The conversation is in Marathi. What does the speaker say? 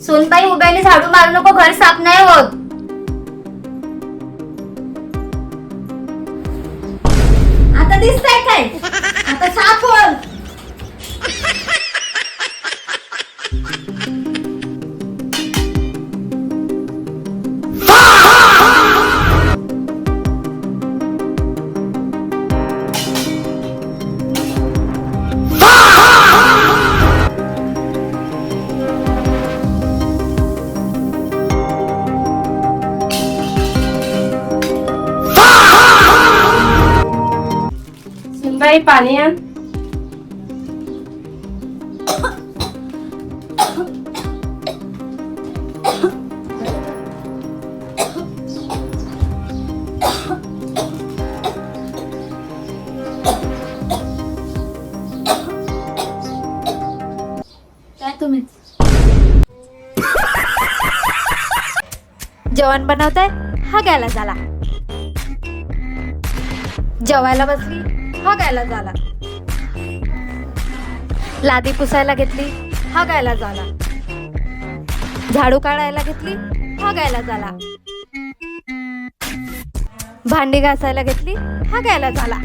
सोनबाई उभ्याने झाडू मारू नको, घर साफ नाही होत. आता दिसतंय काय? आता साफ होल. सुनबाई पाणी आण. काय तुम्ही जेवण बनवताय? हा गायला झाला. जेवायला बसली? हा गायला झाला. लादी पुसायला घेतली? हा गायला झाला. झाडू काढायला घेतली? हा गायला झाला. भांडी घासायला घेतली? हा गायला झाला.